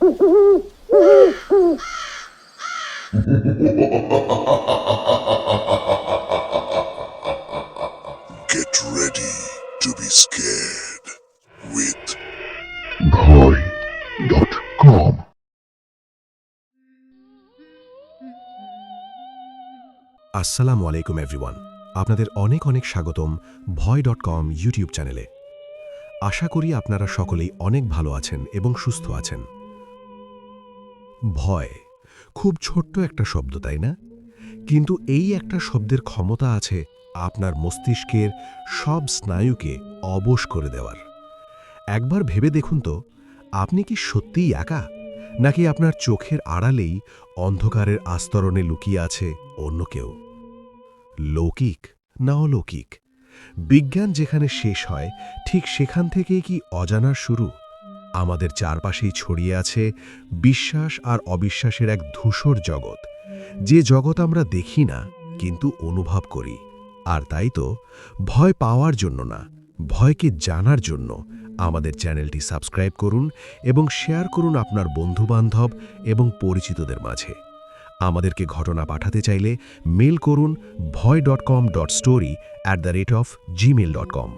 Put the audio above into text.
Get ready to be scared with ভয়.com। আসসালামু আলাইকুম everyone, আপনাদের অনেক অনেক স্বাগতম ভয়.com ইউটিউব চ্যানেলে। আশা করি আপনারা সকলেই অনেক ভালো আছেন এবং সুস্থ আছেন। ভয় খুব ছোট্ট একটা শব্দ, তাই না? কিন্তু এই একটা শব্দের ক্ষমতা আছে আপনার মস্তিষ্কের সব স্নায়ুকে অবশ করে দেওয়ার। একবার ভেবে দেখুন তো, আপনি কি সত্যিই একা, নাকি আপনার চোখের আড়ালেই অন্ধকারের আস্তরণে লুকিয়ে আছে অন্য কেউ? লৌকিক না অলৌকিক, বিজ্ঞান যেখানে শেষ হয় ঠিক সেখান থেকেই কি অজানার শুরু? আমাদের চারপাশেই ছড়িয়ে আছে বিশ্বাস আর অবিশ্বাসের এক ধূসর জগৎ, যে জগৎ আমরা দেখি না কিন্তু অনুভব করি। আর তাই তো ভয় পাওয়ার জন্য না, ভয়কে জানার জন্য আমাদের চ্যানেলটি সাবস্ক্রাইব করুন এবং শেয়ার করুন আপনার বন্ধুবান্ধব এবং পরিচিতদের মাঝে। আমাদেরকে ঘটনা পাঠাতে চাইলে মেল করুন ভয়.com.story@gmail.com।